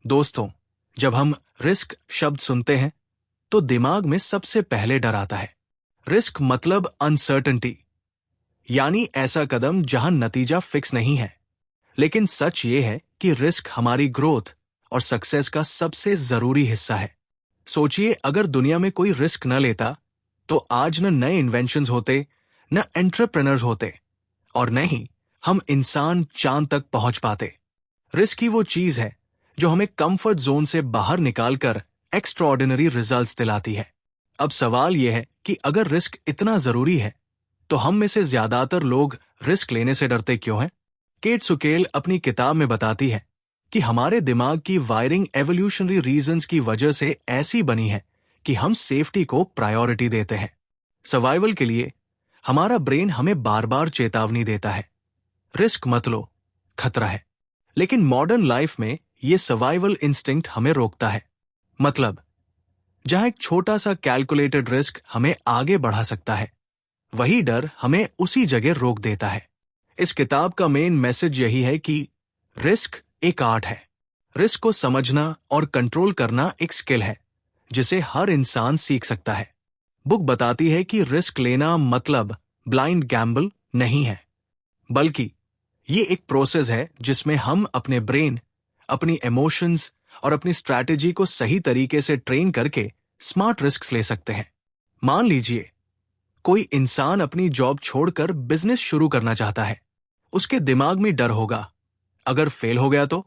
दोस्तों, जब हम रिस्क शब्द सुनते हैं तो दिमाग में सबसे पहले डर आता है। रिस्क मतलब अनसर्टेनिटी, यानी ऐसा कदम जहां नतीजा फिक्स नहीं है। लेकिन सच ये है कि रिस्क हमारी ग्रोथ और सक्सेस का सबसे जरूरी हिस्सा है। सोचिए, अगर दुनिया में कोई रिस्क न लेता तो आज न नए इन्वेंशंस होते, न एंटरप्रेन्योर्स होते, और न ही हम इंसान चांद तक पहुंच पाते। रिस्क ही वो चीज है जो हमें कंफर्ट जोन से बाहर निकालकर एक्स्ट्राऑर्डिनरी रिजल्ट्स दिलाती है। अब सवाल यह है कि अगर रिस्क इतना जरूरी है तो हम में से ज्यादातर लोग रिस्क लेने से डरते क्यों हैं? केट सुकेल अपनी किताब में बताती है कि हमारे दिमाग की वायरिंग एवोल्यूशनरी रीजंस की वजह से ऐसी बनी है कि हम सेफ्टी को प्रायोरिटी देते हैं। सर्वाइवल के लिए हमारा ब्रेन हमें बार बार चेतावनी देता है, रिस्क मत लो, खतरा है। लेकिन मॉडर्न लाइफ में ये सर्वाइवल इंस्टिंक्ट हमें रोकता है। मतलब, जहां एक छोटा सा कैलकुलेटेड रिस्क हमें आगे बढ़ा सकता है, वही डर हमें उसी जगह रोक देता है। इस किताब का मेन मैसेज यही है कि रिस्क एक आर्ट है। रिस्क को समझना और कंट्रोल करना एक स्किल है जिसे हर इंसान सीख सकता है। बुक बताती है कि रिस्क लेना मतलब ब्लाइंड गैम्बल नहीं है, बल्कि ये एक प्रोसेस है जिसमें हम अपने ब्रेन, अपनी इमोशंस और अपनी स्ट्रैटेजी को सही तरीके से ट्रेन करके स्मार्ट रिस्क ले सकते हैं। मान लीजिए कोई इंसान अपनी जॉब छोड़कर बिजनेस शुरू करना चाहता है। उसके दिमाग में डर होगा, अगर फेल हो गया तो।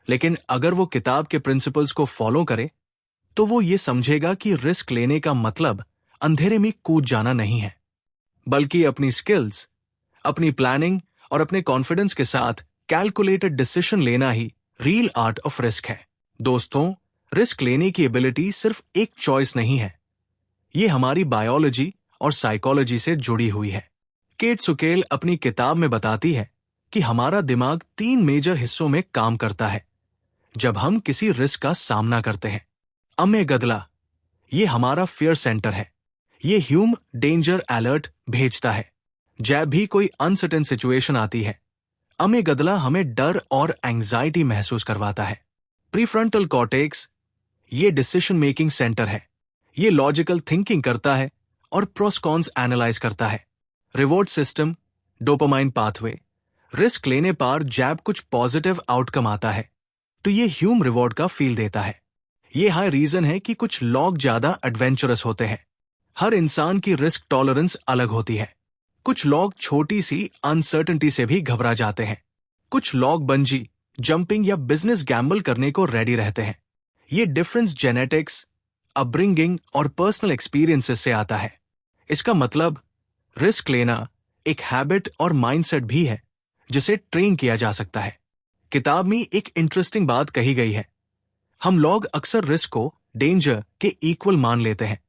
लेकिन अगर वो किताब के प्रिंसिपल्स को फॉलो करे तो वो ये समझेगा कि रिस्क लेने का मतलब अंधेरे में कूद जाना नहीं है, बल्कि अपनी स्किल्स, अपनी प्लानिंग और अपने कॉन्फिडेंस के साथ कैलकुलेटेड डिसीजन लेना ही रियल आर्ट ऑफ रिस्क है। दोस्तों, रिस्क लेने की एबिलिटी सिर्फ एक चॉइस नहीं है, ये हमारी बायोलॉजी और साइकोलॉजी से जुड़ी हुई है। केट सुकेल अपनी किताब में बताती है कि हमारा दिमाग 3 मेजर हिस्सों में काम करता है जब हम किसी रिस्क का सामना करते हैं। अमेगदला, ये हमारा फियर सेंटर है। ये ह्यूम डेंजर अलर्ट भेजता है जब भी कोई अनसर्टेन सिचुएशन आती है। अमेगदला हमें डर और एंजाइटी महसूस करवाता है। प्रीफ्रंटल कॉर्टेक्स, ये डिसीजन मेकिंग सेंटर है। ये लॉजिकल थिंकिंग करता है और प्रोस कॉन्स एनालाइज करता है। Reward system, dopamine pathway, risk लेने पर जब कुछ पॉजिटिव आउटकम आता है तो ये ह्यूम रिवॉर्ड का फील देता है। ये हाई रीजन है कि कुछ लोग ज्यादा एडवेंचरस होते हैं। हर इंसान की रिस्क टॉलरेंस अलग होती है। कुछ लोग छोटी सी अनसर्टेनिटी से भी घबरा जाते हैं। कुछ लोग बंजी जंपिंग या बिजनेस गैम्बल करने को रेडी रहते हैं। ये डिफरेंस जेनेटिक्स, अपब्रिंगिंग और पर्सनल एक्सपीरियंसेस से आता है। इसका मतलब रिस्क लेना एक हैबिट और माइंडसेट भी है जिसे ट्रेन किया जा सकता है। किताब में एक इंटरेस्टिंग बात कही गई है। हम लोग अक्सर रिस्क को डेंजर के इक्वल मान लेते हैं,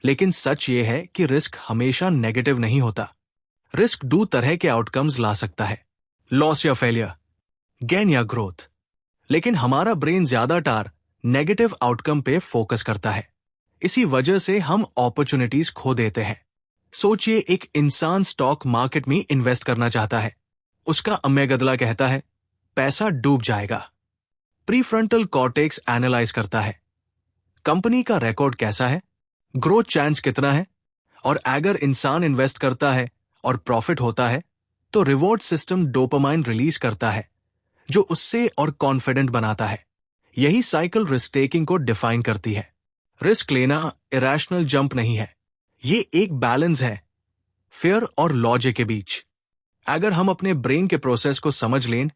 लेकिन सच ये है कि रिस्क हमेशा नेगेटिव नहीं होता। रिस्क 2 तरह के आउटकम्स ला सकता है, लॉस या फेलियर, गेन या ग्रोथ। लेकिन हमारा ब्रेन ज्यादातर नेगेटिव आउटकम पे फोकस करता है। इसी वजह से हम अपॉर्चुनिटीज खो देते हैं। सोचिए, एक इंसान स्टॉक मार्केट में इन्वेस्ट करना चाहता है। उसका अमेगदला कहता है पैसा डूब जाएगा। प्रीफ्रंटल कॉर्टेक्स एनालाइज करता है कंपनी का रिकॉर्ड कैसा है, ग्रोथ चांस कितना है, और अगर इंसान इन्वेस्ट करता है और प्रॉफिट होता है तो रिवॉर्ड सिस्टम डोपामाइन रिलीज करता है जो उससे और कॉन्फिडेंट बनाता है। यही साइकिल रिस्क टेकिंग को डिफाइन करती है। रिस्क लेना इरेशनल जंप नहीं है, ये एक बैलेंस है फियर और लॉजिक के बीच। अगर हम अपने ब्रेन के प्रोसेस को समझ लें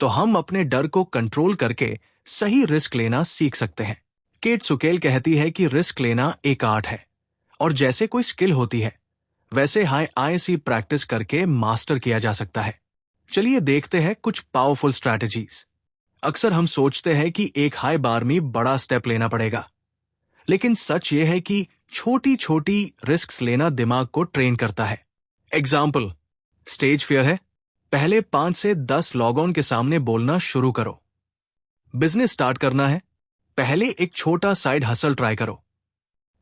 तो हम अपने डर को कंट्रोल करके सही रिस्क लेना सीख सकते हैं। केट सुकेल कहती है कि रिस्क लेना एक आर्ट है और जैसे कोई स्किल होती है वैसे हाई आईसी प्रैक्टिस करके मास्टर किया जा सकता है। चलिए देखते हैं कुछ पावरफुल स्ट्रैटेजीज। अक्सर हम सोचते हैं कि एक हाई बार में बड़ा स्टेप लेना पड़ेगा, लेकिन सच ये है कि छोटी छोटी रिस्क लेना दिमाग को ट्रेन करता है। एग्जाम्पल, स्टेज फियर है, पहले 5 से 10 लोगों के सामने बोलना शुरू करो। बिजनेस स्टार्ट करना है, पहले एक छोटा साइड हसल ट्राई करो।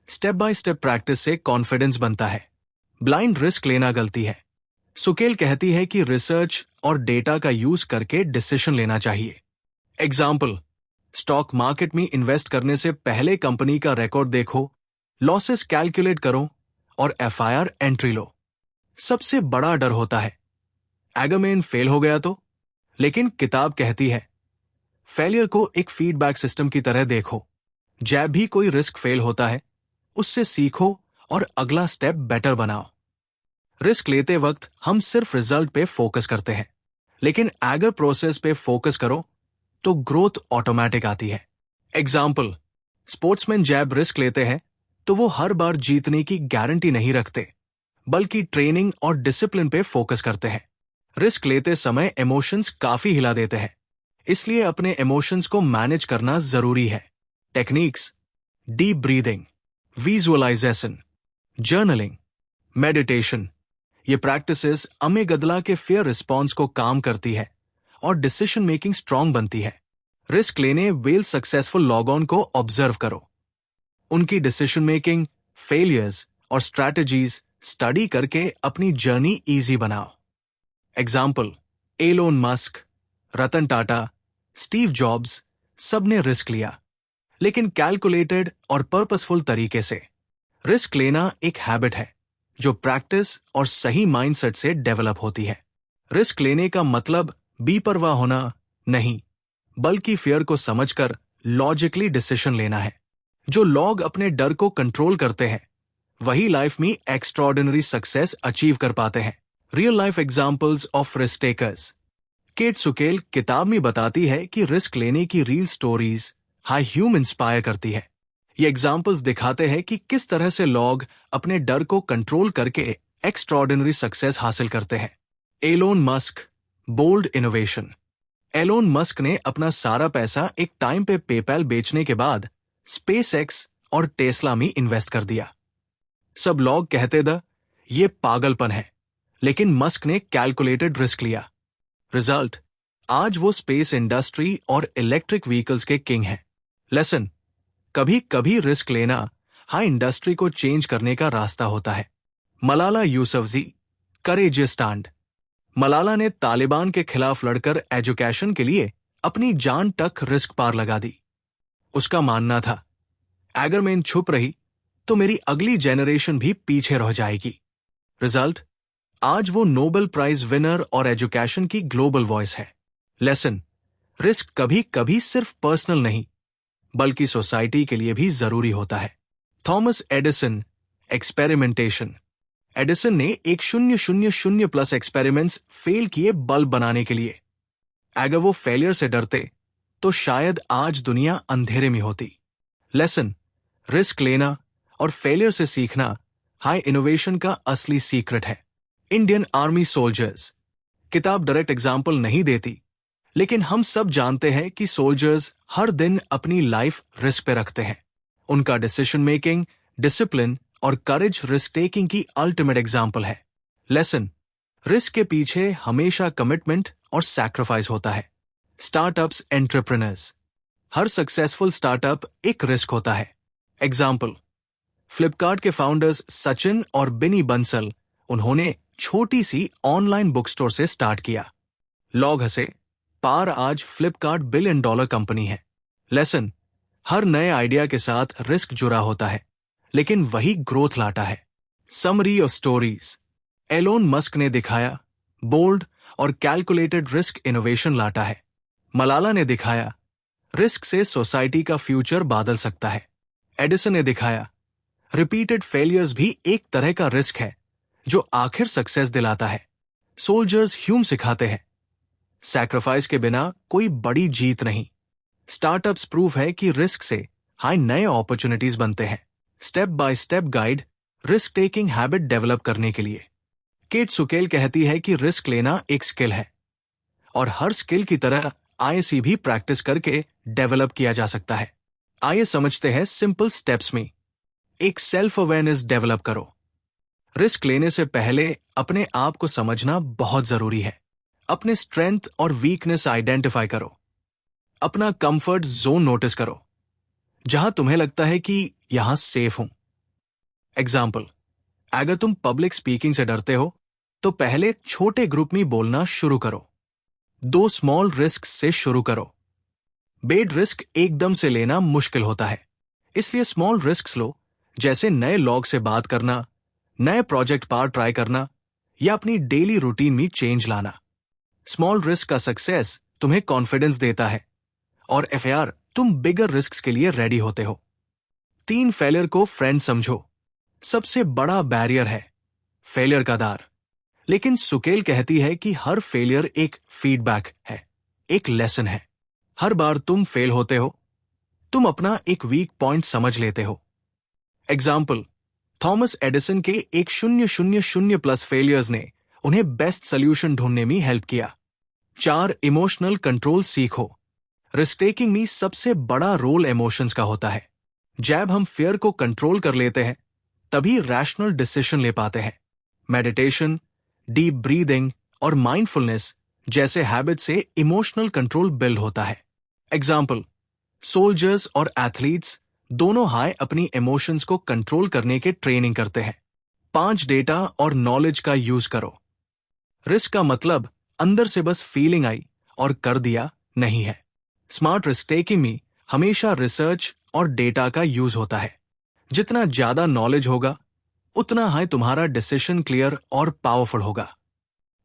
स्टेप बाय स्टेप प्रैक्टिस से कॉन्फिडेंस बनता है। ब्लाइंड रिस्क लेना गलती है। सुकेल कहती है कि रिसर्च और डेटा का यूज करके डिसीजन लेना चाहिए। एग्जाम्पल, स्टॉक मार्केट में इन्वेस्ट करने से पहले कंपनी का रिकॉर्ड देखो, लॉसेस कैलकुलेट करो और एफआईआर एंट्री लो। सबसे बड़ा डर होता है एगरमेन फेल हो गया तो, लेकिन किताब कहती है फेलियर को एक फीडबैक सिस्टम की तरह देखो। जब भी कोई रिस्क फेल होता है, उससे सीखो और अगला स्टेप बेटर बनाओ। रिस्क लेते वक्त हम सिर्फ रिजल्ट पे फोकस करते हैं, लेकिन एगर प्रोसेस पे फोकस करो तो ग्रोथ ऑटोमेटिक आती है। एग्जाम्पल, स्पोर्ट्समैन जब रिस्क लेते हैं तो वो हर बार जीतने की गारंटी नहीं रखते, बल्कि ट्रेनिंग और डिसिप्लिन पे फोकस करते हैं। रिस्क लेते समय इमोशंस काफी हिला देते हैं, इसलिए अपने इमोशंस को मैनेज करना जरूरी है। Techniques: deep breathing, visualization, journaling, meditation. ये प्रैक्टिसेस अमेगदला के फियर रिस्पॉन्स को काम करती है और डिसीजन मेकिंग स्ट्रांग बनती है। रिस्क लेने वेल सक्सेसफुल लॉग ऑन को ऑब्जर्व करो। उनकी डिसीजन मेकिंग, फेलियर्स और स्ट्रैटेजीज स्टडी करके अपनी जर्नी इजी बनाओ। Example, Elon Musk, Ratan Tata, Steve jobs, सबने रिस्क लिया, लेकिन कैलकुलेटेड और पर्पसफुल तरीके से। रिस्क लेना एक हैबिट है जो प्रैक्टिस और सही माइंडसेट से डेवलप होती है। रिस्क लेने का मतलब बेपरवाह होना नहीं, बल्कि फियर को समझकर लॉजिकली डिसीजन लेना है। जो लोग अपने डर को कंट्रोल करते हैं, वही लाइफ में एक्स्ट्राऑर्डिनरी सक्सेस अचीव कर पाते हैं। Real life examples of risk takers. Kayt Sukel किताब में बताती है कि रिस्क लेने की रियल स्टोरीज हाई ह्यूम इंस्पायर करती है। ये एग्जांपल्स दिखाते हैं कि किस तरह से लोग अपने डर को कंट्रोल करके एक्स्ट्राऑर्डिनरी सक्सेस हासिल करते हैं। Elon Musk, bold innovation. Elon Musk ने अपना सारा पैसा एक टाइम पे पेपैल बेचने के बाद स्पेसएक्स और टेस्ला में इन्वेस्ट कर दिया। सब लोग कहते थे ये पागलपन है, लेकिन मस्क ने कैलकुलेटेड रिस्क लिया। रिजल्ट, आज वो स्पेस इंडस्ट्री और इलेक्ट्रिक व्हीकल्स के किंग हैं। लेसन, कभी कभी रिस्क लेना हाई इंडस्ट्री को चेंज करने का रास्ता होता है। Malala Yousafzai, courageous stand. मलाला ने तालिबान के खिलाफ लड़कर एजुकेशन के लिए अपनी जान तक रिस्क पार लगा दी। उसका मानना था अगर मैं छुप रही तो मेरी अगली जेनरेशन भी पीछे रह जाएगी। रिजल्ट, आज वो नोबेल प्राइज विनर और एजुकेशन की ग्लोबल वॉइस है। लेसन, रिस्क कभी कभी सिर्फ पर्सनल नहीं, बल्कि सोसाइटी के लिए भी जरूरी होता है। Thomas Edison, experimentation. एडिसन ने 1000+ एक्सपेरिमेंट्स फेल किए बल्ब बनाने के लिए। अगर वो फेलियर से डरते तो शायद आज दुनिया अंधेरे में होती। लेसन, रिस्क लेना और फेलियर से सीखना हाई इनोवेशन का असली सीक्रेट है। Indian army soldiers. किताब डायरेक्ट एग्जाम्पल नहीं देती, लेकिन हम सब जानते हैं कि सोल्जर्स हर दिन अपनी लाइफ रिस्क पे रखते हैं। उनका डिसीजन मेकिंग, डिसिप्लिन और करेज रिस्क टेकिंग की अल्टीमेट एग्जाम्पल है। लेसन, रिस्क के पीछे हमेशा कमिटमेंट और सैक्रिफाइस होता है। Startups, entrepreneurs. हर सक्सेसफुल स्टार्टअप एक रिस्क होता है। एग्जाम्पल, फ्लिपकार्ट के फाउंडर्स सचिन और बिनी बंसल, उन्होंने छोटी सी ऑनलाइन बुक स्टोर से स्टार्ट किया। लोग हंसे, पार आज फ्लिपकार्ट $1 बिलियन कंपनी है। लेसन, हर नए आइडिया के साथ रिस्क जुड़ा होता है, लेकिन वही ग्रोथ लाता है। Summary of stories. Elon Musk ने दिखाया बोल्ड और कैलकुलेटेड रिस्क इनोवेशन लाता है। मलाला ने दिखाया रिस्क से सोसाइटी का फ्यूचर बदल सकता है। एडिसन ने दिखाया रिपीटेड फेलियर्स भी एक तरह का रिस्क है जो आखिर सक्सेस दिलाता है। सोल्जर्स ह्यूम सिखाते हैं सैक्रिफाइस के बिना कोई बड़ी जीत नहीं। स्टार्टअप्स प्रूफ है कि रिस्क से हाई नए अपॉर्चुनिटीज बनते हैं। Step by step guide risk taking habit develop करने के लिए। केट सुकेल कहती है कि रिस्क लेना एक स्किल है और हर स्किल की तरह आईएसी भी प्रैक्टिस करके डेवलप किया जा सकता है। आइए समझते हैं सिंपल स्टेप्स में। एक सेल्फ अवेयरनेस डेवलप करो। रिस्क लेने से पहले अपने आप को समझना बहुत जरूरी है। अपने स्ट्रेंथ और वीकनेस आइडेंटिफाई करो। अपना कंफर्ट जोन नोटिस करो, जहां तुम्हें लगता है कि यहां सेफ हूं। एग्जाम्पल, अगर तुम पब्लिक स्पीकिंग से डरते हो तो पहले छोटे ग्रुप में बोलना शुरू करो। 2 स्मॉल रिस्क से शुरू करो। बेड रिस्क एकदम से लेना मुश्किल होता है, इसलिए स्मॉल रिस्क लो, जैसे नए लोग से बात करना, नए प्रोजेक्ट पार ट्राई करना या अपनी डेली रूटीन में चेंज लाना। स्मॉल रिस्क का सक्सेस तुम्हें कॉन्फिडेंस देता है और एफआर तुम बिगर रिस्क के लिए रेडी होते हो। 3 फेलियर को फ्रेंड समझो। सबसे बड़ा बैरियर है फेलियर का डर, लेकिन सुकेल कहती है कि हर फेलियर एक फीडबैक है, एक लेसन है। हर बार तुम फेल होते हो, तुम अपना एक वीक पॉइंट समझ लेते हो। एग्जाम्पल, थॉमस एडिसन के एक 000+ फेलियर्स ने उन्हें बेस्ट सोल्यूशन ढूंढने में हेल्प किया। 4 इमोशनल कंट्रोल सीखो। रिस्क टेकिंग में सबसे बड़ा रोल इमोशंस का होता है। जब हम फियर को कंट्रोल कर लेते हैं, तभी रैशनल डिसीजन ले पाते हैं। मेडिटेशन, डीप ब्रीदिंग और माइंडफुलनेस जैसे हैबिट से इमोशनल कंट्रोल बिल्ड होता है। एग्जाम्पल, सोल्जर्स और एथलीट्स दोनों हाई अपनी इमोशंस को कंट्रोल करने के ट्रेनिंग करते हैं। 5 डेटा और नॉलेज का यूज करो। रिस्क का मतलब अंदर से बस फीलिंग आई और कर दिया नहीं है। स्मार्ट रिस्क टेकिंग में हमेशा रिसर्च और डेटा का यूज होता है। जितना ज्यादा नॉलेज होगा, उतना हाई तुम्हारा डिसीजन क्लियर और पावरफुल होगा।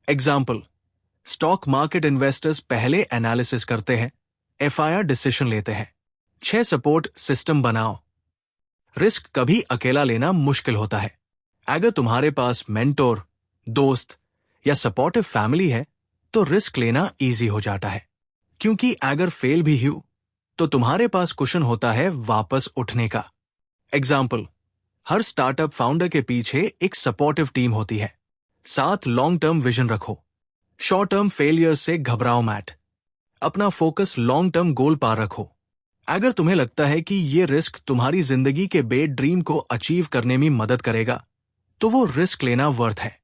एग्जाम्पल, स्टॉक मार्केट इन्वेस्टर्स पहले एनालिसिस करते हैं, एफआईआर डिसीजन लेते हैं। 6 सपोर्ट सिस्टम बनाओ। रिस्क कभी अकेला लेना मुश्किल होता है। अगर तुम्हारे पास मेंटोर, दोस्त या सपोर्टिव फैमिली है, तो रिस्क लेना इजी हो जाता है, क्योंकि अगर फेल भी हो तो तुम्हारे पास कुशन होता है वापस उठने का। एग्जाम्पल, हर स्टार्टअप फाउंडर के पीछे एक सपोर्टिव टीम होती है। 7 लॉन्ग टर्म विजन रखो। शॉर्ट टर्म फेलियर से घबराओ मत। अपना फोकस लॉन्ग टर्म गोल पर रखो। अगर तुम्हें लगता है कि ये रिस्क तुम्हारी जिंदगी के बेड ड्रीम को अचीव करने में मदद करेगा, तो वो रिस्क लेना वर्थ है।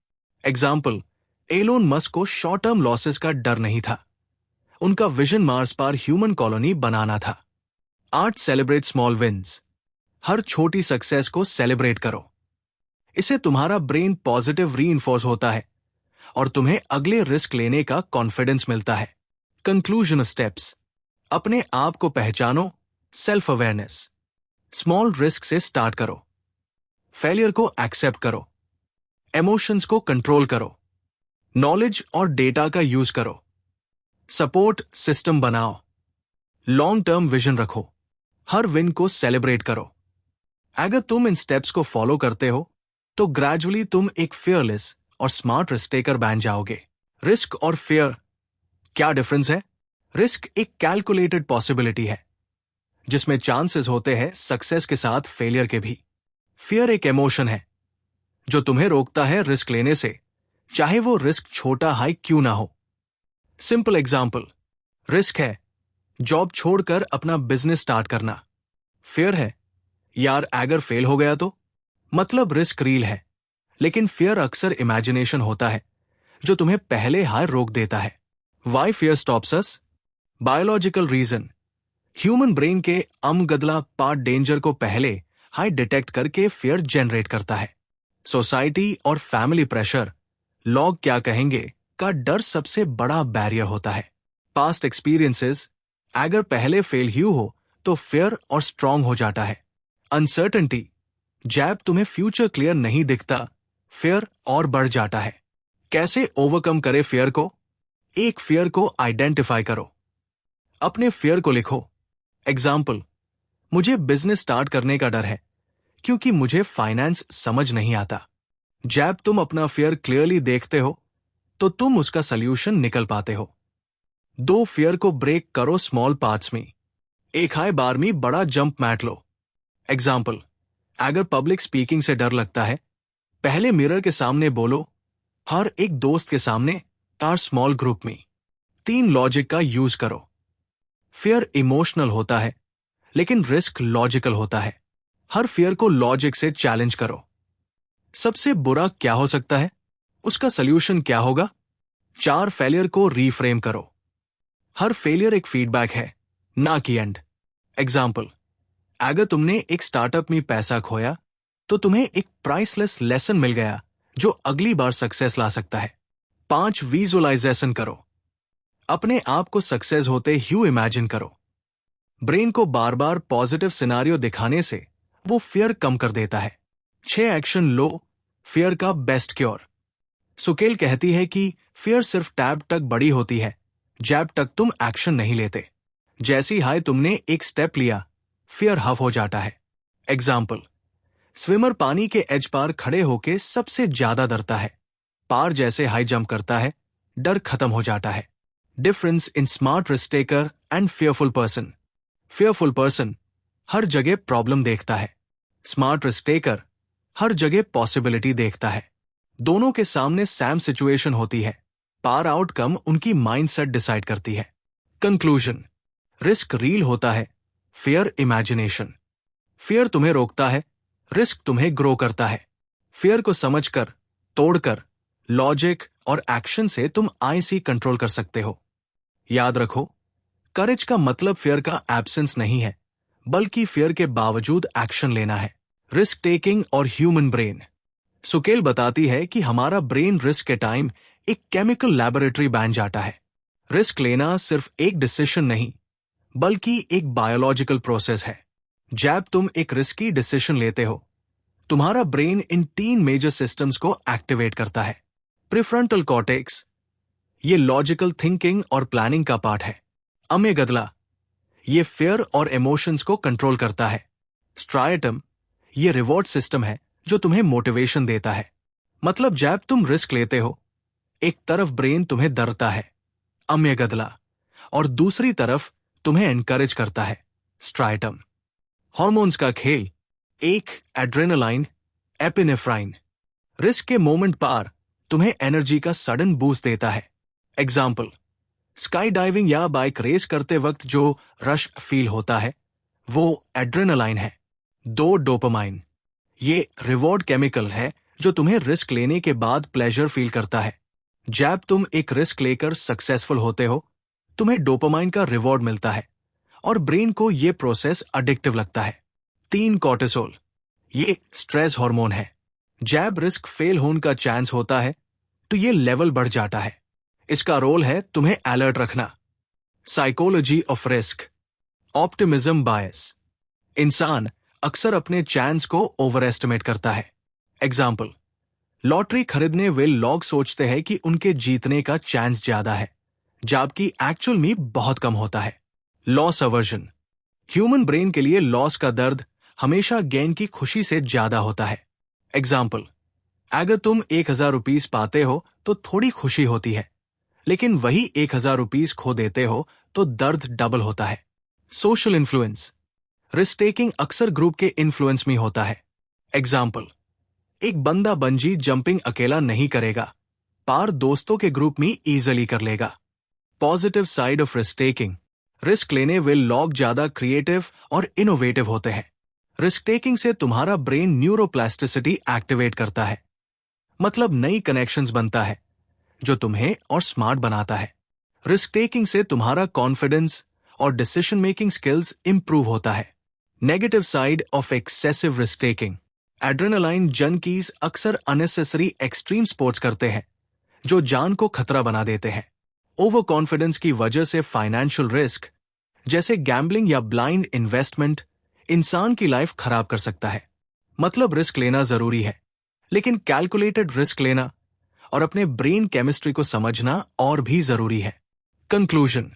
एग्जाम्पल, एलोन मस्क को शॉर्ट टर्म लॉसेस का डर नहीं था। उनका विजन मार्स पर ह्यूमन कॉलोनी बनाना था। 8 सेलिब्रेट स्मॉल विन्स। हर छोटी सक्सेस को सेलिब्रेट करो। इससे तुम्हारा ब्रेन पॉजिटिव रीइंफोर्स होता है और तुम्हें अगले रिस्क लेने का कॉन्फिडेंस मिलता है। कंक्लूजन स्टेप्स: अपने आप को पहचानो, सेल्फ अवेयरनेस। स्मॉल रिस्क से स्टार्ट करो। फेलियर को एक्सेप्ट करो। इमोशंस को कंट्रोल करो। नॉलेज और डेटा का यूज करो। सपोर्ट सिस्टम बनाओ। लॉन्ग टर्म विजन रखो। हर विन को सेलिब्रेट करो। अगर तुम इन स्टेप्स को फॉलो करते हो, तो ग्रेजुअली तुम एक फियरलेस और स्मार्ट रिस्क टेकर बन जाओगे। रिस्क और फियर क्या डिफरेंस है? रिस्क एक कैलकुलेटेड पॉसिबिलिटी है, जिसमें चांसेस होते हैं सक्सेस के साथ फेलियर के भी। फियर एक इमोशन है जो तुम्हें रोकता है रिस्क लेने से, चाहे वो रिस्क छोटा हाई क्यों ना हो। सिंपल एग्जाम्पल, रिस्क है जॉब छोड़कर अपना बिजनेस स्टार्ट करना। फियर है यार अगर फेल हो गया तो। मतलब रिस्क रील है, लेकिन फियर अक्सर इमेजिनेशन होता है जो तुम्हें पहले हार रोक देता है। Why fear stops us? Biological reason. Human brain के अमगदला पार्ट डेंजर को पहले हाई डिटेक्ट करके फियर जनरेट करता है। सोसाइटी और फैमिली प्रेशर, लोग क्या कहेंगे का डर सबसे बड़ा बैरियर होता है। पास्ट एक्सपीरियंसेस, अगर पहले फेल ह्यू हो तो फियर और स्ट्रांग हो जाता है। अनसर्टेनिटी, जब तुम्हें फ्यूचर क्लियर नहीं दिखता, फियर और बढ़ जाता है। कैसे ओवरकम करे फियर को? एक फियर को आइडेंटिफाई करो। अपने फियर को लिखो। एग्जाम्पल, मुझे बिजनेस स्टार्ट करने का डर है क्योंकि मुझे फाइनेंस समझ नहीं आता। जब तुम अपना फियर क्लियरली देखते हो, तो तुम उसका सल्यूशन निकल पाते हो। 2 फियर को ब्रेक करो स्मॉल पार्ट्स में। एक हाई बार में बड़ा जंप मैट लो। एग्जाम्पल, अगर पब्लिक स्पीकिंग से डर लगता है, पहले मिरर के सामने बोलो, हर एक दोस्त के सामने और स्मॉल ग्रुप में। 3 लॉजिक का यूज करो। फियर इमोशनल होता है, लेकिन रिस्क लॉजिकल होता है। हर फियर को लॉजिक से चैलेंज करो। सबसे बुरा क्या हो सकता है, उसका सल्यूशन क्या होगा? 4 फेलियर को रीफ्रेम करो। हर फेलियर एक फीडबैक है, ना कि एंड। एग्जाम्पल, अगर तुमने एक स्टार्टअप में पैसा खोया, तो तुम्हें एक प्राइसलेस लेसन मिल गया जो अगली बार सक्सेस ला सकता है। 5 विजुअलाइजेशन करो। अपने आप को सक्सेस होते ह्यू इमेजिन करो। ब्रेन को बार बार पॉजिटिव सिनारियो दिखाने से वो फियर कम कर देता है। 6 एक्शन लो, फियर का बेस्ट क्योर। सुकेल कहती है कि फियर सिर्फ टैब तक बड़ी होती है, जैब तक तुम एक्शन नहीं लेते। जैसी हाय तुमने एक स्टेप लिया, फियर हफ हो जाता है। एग्जाम्पल, स्विमर पानी के एज पार खड़े होके सबसे ज्यादा डरता है। पार जैसे हाई जंप करता है, डर खत्म हो जाता है। Difference in smart risk taker and fearful person. Fearful person हर जगह प्रॉब्लम देखता है, स्मार्ट रिस्क टेकर हर जगह पॉसिबिलिटी देखता है। दोनों के सामने सैम सिचुएशन होती है, पार आउटकम उनकी माइंडसेट डिसाइड करती है। कंक्लूजन, रिस्क रील होता है, फियर इमेजिनेशन। फियर तुम्हें रोकता है, रिस्क तुम्हें ग्रो करता है। फियर को समझकर, तोड़कर, लॉजिक और एक्शन से तुम आईसी कंट्रोल कर सकते हो। याद रखो, करेज का मतलब फियर का एब्सेंस नहीं है, बल्कि फियर के बावजूद एक्शन लेना है। रिस्क टेकिंग और ह्यूमन ब्रेन। सुकेल बताती है कि हमारा ब्रेन रिस्क के टाइम एक केमिकल लैबोरेटरी बन जाता है। रिस्क लेना सिर्फ एक डिसीजन नहीं, बल्कि एक बायोलॉजिकल प्रोसेस है। जब तुम एक रिस्की डिसीजन लेते हो, तुम्हारा ब्रेन इन 3 मेजर सिस्टम्स को एक्टिवेट करता है। प्रीफ्रंटल कॉर्टेक्स, ये लॉजिकल थिंकिंग और प्लानिंग का पार्ट है। अमेगदला, ये फियर और इमोशंस को कंट्रोल करता है। स्ट्राइटम, ये रिवॉर्ड सिस्टम है जो तुम्हें मोटिवेशन देता है। मतलब जब तुम रिस्क लेते हो, एक तरफ ब्रेन तुम्हें डरता है, अमेगदला, और दूसरी तरफ तुम्हें एनकरेज करता है, स्ट्राइटम। हार्मोन्स का खेल, एक एड्रेनालाइन, एपिनेफ्राइन। रिस्क के मोमेंट पार तुम्हें एनर्जी का सडन बूस्ट देता है। एग्जाम्पल, स्काई डाइविंग या बाइक रेस करते वक्त जो रश फील होता है, वो एड्रेनालाइन है। 2 डोपामाइन, ये रिवॉर्ड केमिकल है जो तुम्हें रिस्क लेने के बाद प्लेजर फील करता है। जब तुम एक रिस्क लेकर सक्सेसफुल होते हो, तुम्हें डोपामाइन का रिवॉर्ड मिलता है और ब्रेन को यह प्रोसेस अडिक्टिव लगता है। 3 कॉर्टिसोल, ये स्ट्रेस हार्मोन है। जब रिस्क फेल होने का चांस होता है तो ये लेवल बढ़ जाता है। इसका रोल है तुम्हें अलर्ट रखना। Psychology of risk. ऑप्टिमिज्म बायस, इंसान अक्सर अपने चांस को ओवर एस्टिमेट करता है। एग्जाम्पल, लॉटरी खरीदने वे लोग सोचते हैं कि उनके जीतने का चांस ज्यादा है, जबकि एक्चुअल में बहुत कम होता है। लॉस अवर्जन, ह्यूमन ब्रेन के लिए लॉस का दर्द हमेशा गेन की खुशी से ज्यादा होता है। एग्जाम्पल, अगर तुम 1000 रुपीज पाते हो तो थोड़ी खुशी होती है, लेकिन वही 1000 रुपीज खो देते हो तो दर्द डबल होता है। सोशल इन्फ्लुएंस, रिस्क टेकिंग अक्सर ग्रुप के इन्फ्लुएंस में होता है। एग्जाम्पल, एक बंदा बंजी जंपिंग अकेला नहीं करेगा, पार दोस्तों के ग्रुप में इजीली कर लेगा। Positive side of risk taking, risk लेने वे लोग ज्यादा क्रिएटिव और इनोवेटिव होते हैं। रिस्क टेकिंग से तुम्हारा ब्रेन न्यूरोप्लास्टिसिटी एक्टिवेट करता है, मतलब नई कनेक्शंस बनता है जो तुम्हें और स्मार्ट बनाता है। रिस्क टेकिंग से तुम्हारा कॉन्फिडेंस और डिसीजन मेकिंग स्किल्स इंप्रूव होता है। Negative side of excessive risk taking, adrenaline junkies अक्सर अननेसेसरी एक्सट्रीम स्पोर्ट्स करते हैं जो जान को खतरा बना देते हैं। ओवर कॉन्फिडेंस की वजह से फाइनेंशियल रिस्क जैसे गैम्बलिंग या ब्लाइंड इन्वेस्टमेंट इंसान की लाइफ खराब कर सकता है। मतलब रिस्क लेना जरूरी है, लेकिन कैलकुलेटेड रिस्क लेना और अपने ब्रेन केमिस्ट्री को समझना और भी जरूरी है। कंक्लूजन,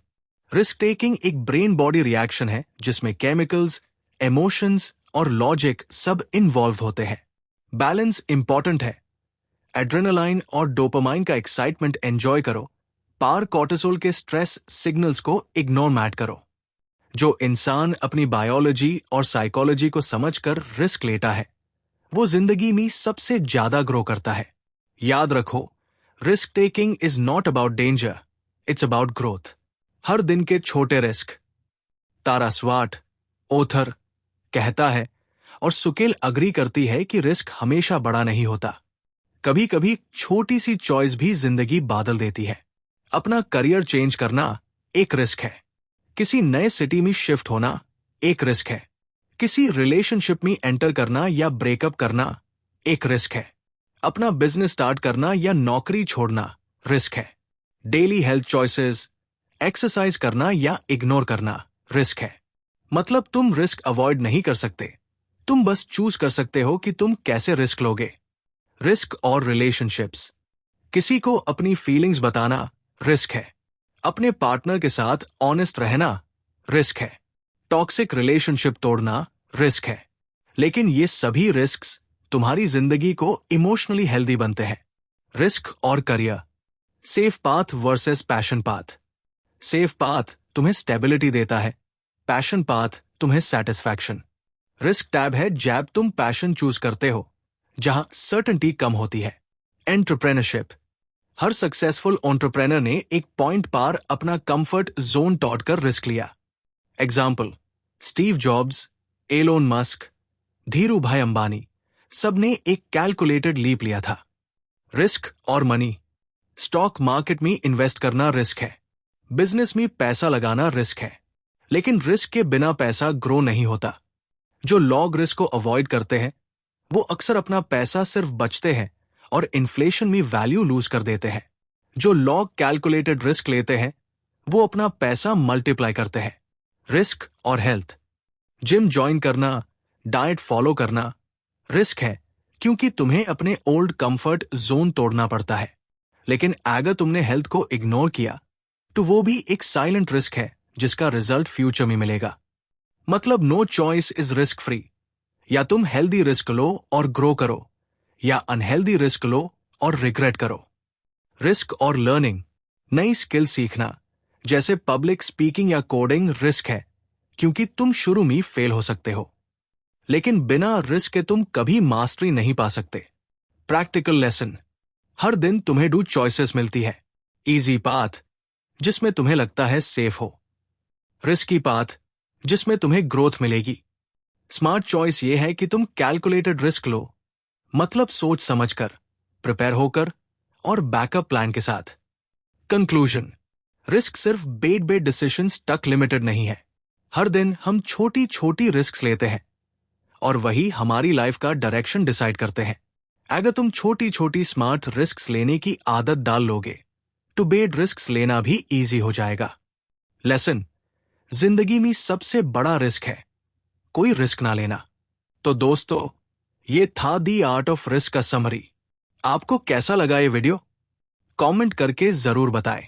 रिस्क टेकिंग एक ब्रेन बॉडी रिएक्शन है जिसमें केमिकल्स, इमोशंस और लॉजिक सब इन्वॉल्व होते हैं। बैलेंस इंपॉर्टेंट है। एड्रेनालाइन और डोपामाइन का एक्साइटमेंट एंजॉय करो, पार कॉर्टिसोल के स्ट्रेस सिग्नल्स को इग्नोर मत करो। जो इंसान अपनी बायोलॉजी और साइकोलॉजी को समझकर रिस्क लेता है, वो जिंदगी में सबसे ज्यादा ग्रो करता है। याद रखो, risk taking is not about danger, it's about growth. हर दिन के छोटे रिस्क। तारा स्वाट, ओथर कहता है और सुकेल अग्री करती है कि रिस्क हमेशा बड़ा नहीं होता। कभी कभी छोटी सी चॉइस भी जिंदगी बदल देती है। अपना करियर चेंज करना एक रिस्क है, किसी नए सिटी में शिफ्ट होना एक रिस्क है, किसी रिलेशनशिप में एंटर करना या ब्रेकअप करना एक रिस्क है, अपना बिजनेस स्टार्ट करना या नौकरी छोड़ना रिस्क है, डेली हेल्थ चॉइसेस, एक्सरसाइज करना या इग्नोर करना रिस्क है। मतलब तुम रिस्क अवॉइड नहीं कर सकते, तुम बस चूज कर सकते हो कि तुम कैसे रिस्क लोगे। रिस्क और रिलेशनशिप्स। किसी को अपनी फीलिंग्स बताना रिस्क है। अपने पार्टनर के साथ ऑनेस्ट रहना रिस्क है। टॉक्सिक रिलेशनशिप तोड़ना रिस्क है। लेकिन ये सभी रिस्क्स तुम्हारी जिंदगी को इमोशनली हेल्दी बनते हैं। रिस्क और career. Safe path versus passion path. Safe path तुम्हें स्टेबिलिटी देता है, पैशन पाथ तुम्हें सेटिस्फैक्शन। रिस्क टैब है जैब तुम पैशन चूज करते हो, जहां सर्टेनिटी कम होती है। एंटरप्रेन्योरशिप। हर सक्सेसफुल एंटरप्रेन्योर ने एक पॉइंट पार अपना कंफर्ट जोन तोड़कर रिस्क लिया। Example, Steve Jobs, Elon Musk, Dhiru Bhai Ambani, सबने एक कैलकुलेटेड लीप लिया था। रिस्क और मनी। स्टॉक मार्केट में इन्वेस्ट करना रिस्क है, बिजनेस में पैसा लगाना रिस्क है, लेकिन रिस्क के बिना पैसा ग्रो नहीं होता। जो लॉग रिस्क को अवॉइड करते हैं वो अक्सर अपना पैसा सिर्फ बचते हैं और इन्फ्लेशन में वैल्यू लूज कर देते हैं। जो लॉग कैलकुलेटेड रिस्क लेते हैं वो अपना पैसा मल्टीप्लाई करते हैं। रिस्क और हेल्थ। जिम ज्वाइन करना, डाइट फॉलो करना रिस्क है, क्योंकि तुम्हें अपने ओल्ड कंफर्ट जोन तोड़ना पड़ता है। लेकिन अगर तुमने हेल्थ को इग्नोर किया तो वो भी एक साइलेंट रिस्क है जिसका रिजल्ट फ्यूचर में मिलेगा। मतलब no choice is risk free. या तुम हेल्दी रिस्क लो और ग्रो करो, या अनहेल्दी रिस्क लो और रिग्रेट करो। रिस्क और लर्निंग। नई स्किल सीखना जैसे पब्लिक स्पीकिंग या कोडिंग रिस्क है, क्योंकि तुम शुरू में फेल हो सकते हो, लेकिन बिना रिस्क के तुम कभी मास्टरी नहीं पा सकते। Practical lesson. हर दिन तुम्हें 2 चॉइसेस मिलती है। इजी पाथ जिसमें तुम्हें लगता है सेफ हो, रिस्की पाथ जिसमें तुम्हें ग्रोथ मिलेगी। स्मार्ट चॉइस ये है कि तुम कैलकुलेटेड रिस्क लो, मतलब सोच समझकर, प्रिपेयर होकर और बैकअप प्लान के साथ। कंक्लूजन। रिस्क सिर्फ बेट डिसीजंस तक लिमिटेड नहीं है। हर दिन हम छोटी छोटी रिस्क लेते हैं और वही हमारी लाइफ का डायरेक्शन डिसाइड करते हैं। अगर तुम छोटी छोटी स्मार्ट रिस्क लेने की आदत डाल लोगे तो बेड रिस्क लेना भी इजी हो जाएगा। लेसन। जिंदगी में सबसे बड़ा रिस्क है कोई रिस्क ना लेना। तो दोस्तों, ये था दी आर्ट ऑफ रिस्क का समरी। आपको कैसा लगा ये वीडियो? कमेंट करके जरूर बताएं।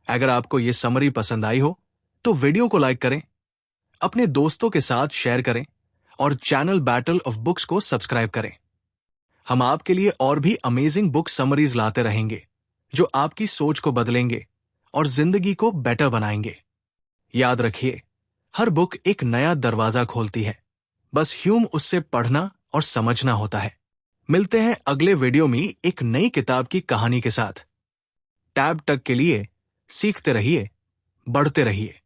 अगर आपको ये समरी पसंद आई हो तो वीडियो को लाइक करें, अपने दोस्तों के साथ शेयर करें और चैनल बैटल ऑफ बुक्स को सब्सक्राइब करें। हम आपके लिए और भी अमेजिंग बुक समरीज लाते रहेंगे जो आपकी सोच को बदलेंगे और जिंदगी को बेटर बनाएंगे। याद रखिए, हर बुक एक नया दरवाजा खोलती है, बस ह्यूम उससे पढ़ना और समझना होता है। मिलते हैं अगले वीडियो में एक नई किताब की कहानी के साथ। टैब तक के लिए सीखते रहिए, बढ़ते रहिए।